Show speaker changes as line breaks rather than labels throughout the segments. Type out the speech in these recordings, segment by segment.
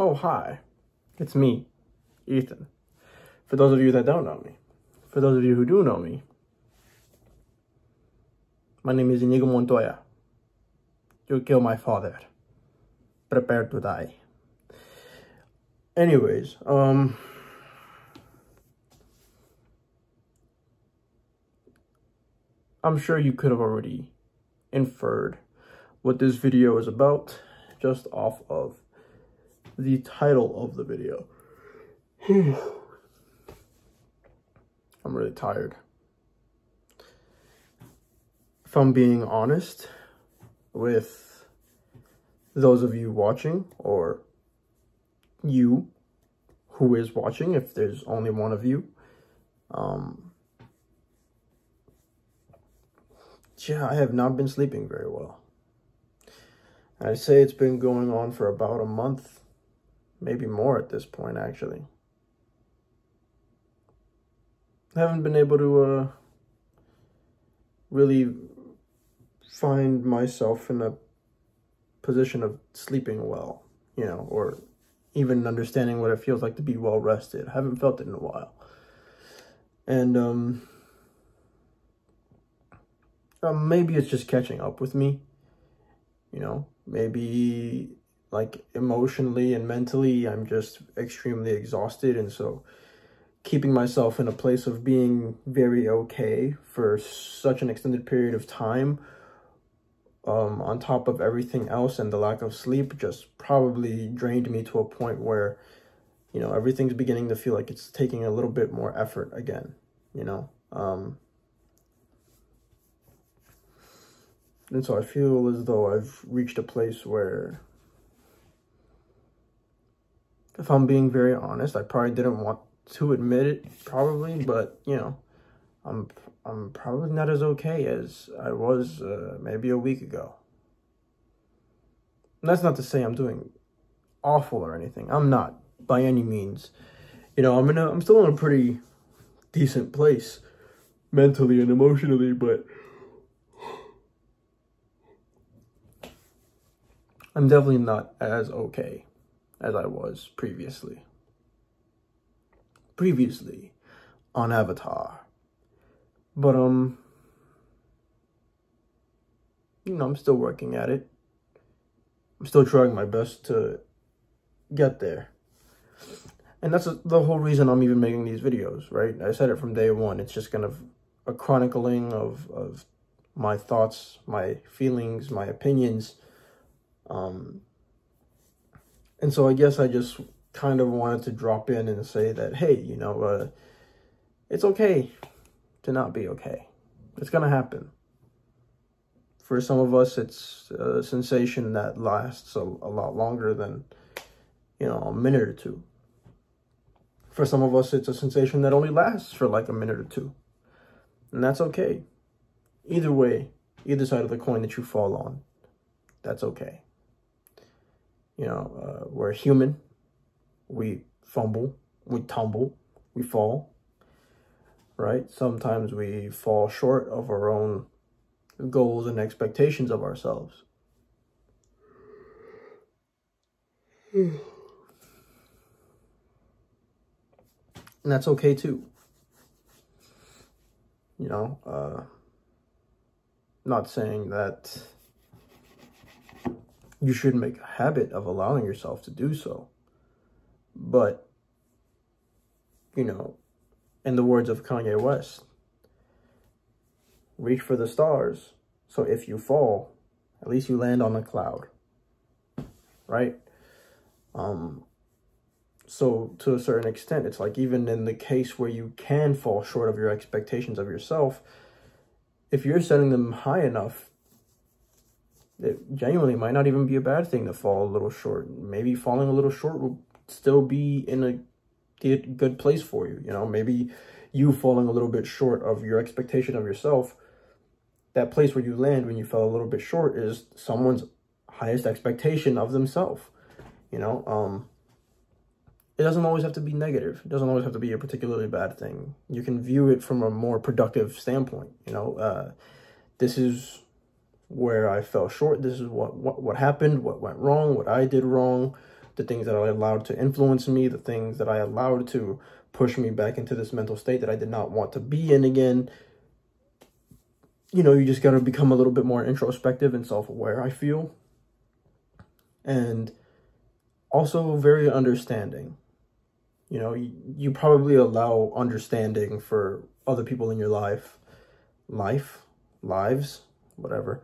Oh, hi. It's me, Ethan. For those of you that don't know me, for those of you who do know me, my name is Inigo Montoya. You killed my father. Prepare to die. Anyways, I'm sure you could have already inferred what this video is about just off of the title of the video. I'm really tired. If I'm being honest with those of you watching, or you who is watching, if there's only one of you, yeah, I have not been sleeping very well. I'd say it's been going on for about a month, maybe more at this point, actually. I haven't been able to really find myself in a position of sleeping well, you know, or even understanding what it feels like to be well rested. I haven't felt it in a while. And maybe it's just catching up with me, you know, maybe like emotionally and mentally I'm just extremely exhausted, and so keeping myself in a place of being very okay for such an extended period of time, on top of everything else and the lack of sleep, just probably drained me to a point where, you know, everything's beginning to feel like it's taking a little bit more effort again, you know. And so I feel as though I've reached a place where, if I'm being very honest, I probably didn't want to admit it, probably, but, you know, I'm probably not as okay as I was maybe a week ago. And that's not to say I'm doing awful or anything. I'm not, by any means. You know, I'm still in a pretty decent place mentally and emotionally, but I'm definitely not as okay as I was previously. Previously on Avatar. But, you know, I'm still working at it. I'm still trying my best to get there. And that's the whole reason I'm even making these videos, right? I said it from day one. It's just kind of a chronicling of my thoughts, my feelings, my opinions. And so I guess I just kind of wanted to drop in and say that, hey, you know, it's okay to not be okay. It's gonna happen. For some of us, it's a sensation that lasts a lot longer than, you know, a minute or two. For some of us, it's a sensation that only lasts for like a minute or two. And that's okay. Either way, either side of the coin that you fall on, that's okay. You know, we're human. We fumble, we tumble, we fall, right? Sometimes we fall short of our own goals and expectations of ourselves. And that's okay too. You know, not saying that you should make a habit of allowing yourself to do so. But, you know, in the words of Kanye West, reach for the stars, so if you fall, at least you land on a cloud, right? So to a certain extent, it's like, even in the case where you can fall short of your expectations of yourself, if you're setting them high enough, it genuinely might not even be a bad thing to fall a little short. Maybe falling a little short will still be in a good place for you. You know, maybe you falling a little bit short of your expectation of yourself, that place where you land when you fell a little bit short is someone's highest expectation of themselves. You know, it doesn't always have to be negative. It doesn't always have to be a particularly bad thing. You can view it from a more productive standpoint. You know, this is where I fell short. This is what happened, what went wrong, what I did wrong. the things that I allowed to influence me, the things that I allowed to push me back into this mental state that I did not want to be in again. You know, you just got to become a little bit more introspective and self-aware, I feel. And also very understanding. You know, you probably allow understanding for other people in your lives, whatever.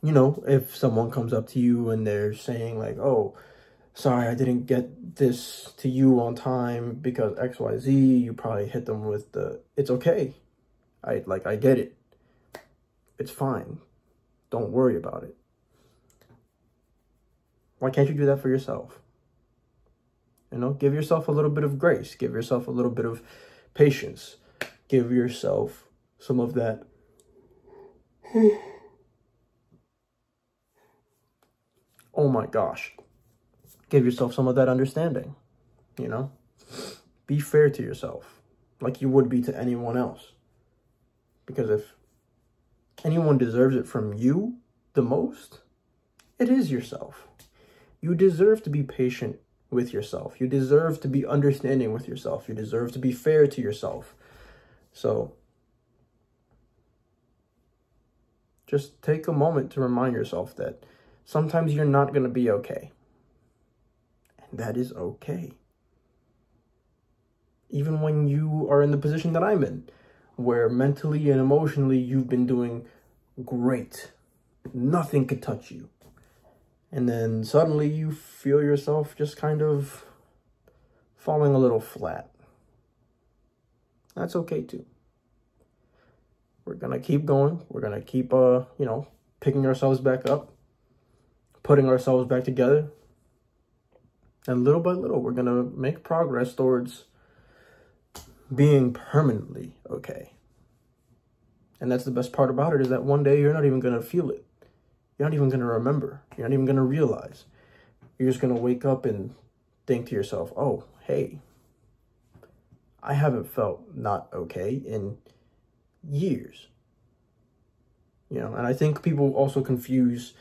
You know, if someone comes up to you and they're saying like, oh, sorry, I didn't get this to you on time because XYZ, you probably hit them with the, it's okay. I get it. It's fine. Don't worry about it. Why can't you do that for yourself? You know, give yourself a little bit of grace. Give yourself a little bit of patience. Give yourself some of that. Oh my gosh. Give yourself some of that understanding, you know? Be fair to yourself, like you would be to anyone else. Because if anyone deserves it from you the most, it is yourself. You deserve to be patient with yourself. You deserve to be understanding with yourself. You deserve to be fair to yourself. So just take a moment to remind yourself that sometimes you're not going to be okay. And that is okay. Even when you are in the position that I'm in, where mentally and emotionally you've been doing great. Nothing could touch you. And then suddenly you feel yourself just kind of falling a little flat. That's okay too. We're going to keep going. We're going to keep, picking ourselves back up, putting ourselves back together. And little by little, we're going to make progress towards being permanently okay. And that's the best part about it, is that one day you're not even going to feel it. You're not even going to remember. You're not even going to realize. You're just going to wake up and think to yourself, oh, hey, I haven't felt not okay in years. You know, and I think people also confuse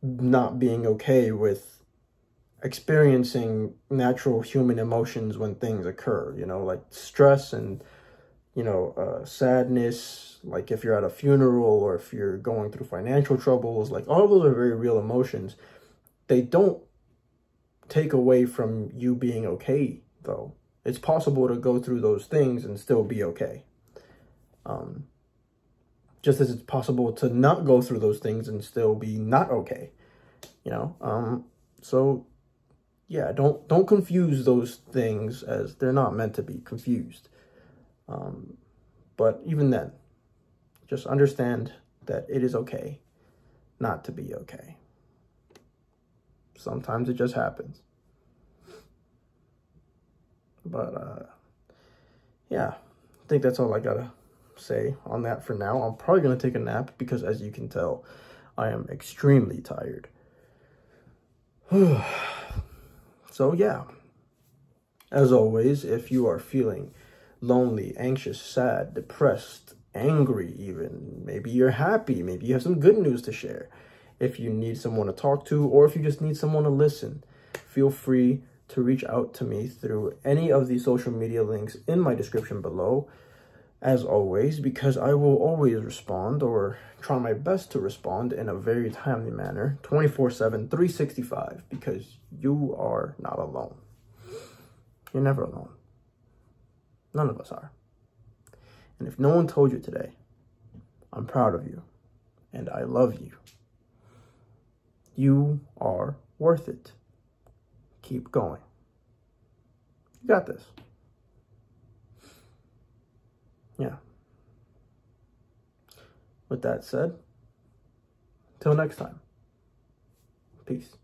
not being okay with experiencing natural human emotions when things occur, you know, like stress and, sadness, like if you're at a funeral or if you're going through financial troubles, like all of those are very real emotions. They don't take away from you being okay, though. It's possible to go through those things and still be okay. Just as it's possible to not go through those things and still be not okay, So yeah, don't confuse those things, as they're not meant to be confused. But even then, just understand that it is okay not to be okay. Sometimes it just happens. But yeah, I think that's all I gotta say on that for now. I'm probably gonna take a nap because, as you can tell, I am extremely tired. So yeah, as always, if you are feeling lonely, anxious, sad, depressed, angry even, maybe you're happy, maybe you have some good news to share, if you need someone to talk to, or if you just need someone to listen, feel free to reach out to me through any of the social media links in my description below, as always, because I will always respond, or try my best to respond in a very timely manner, 24/7, 365, because you are not alone. You're never alone. None of us are. And if no one told you today, I'm proud of you, and I love you. You are worth it. Keep going. You got this. Yeah. With that said, till next time, peace.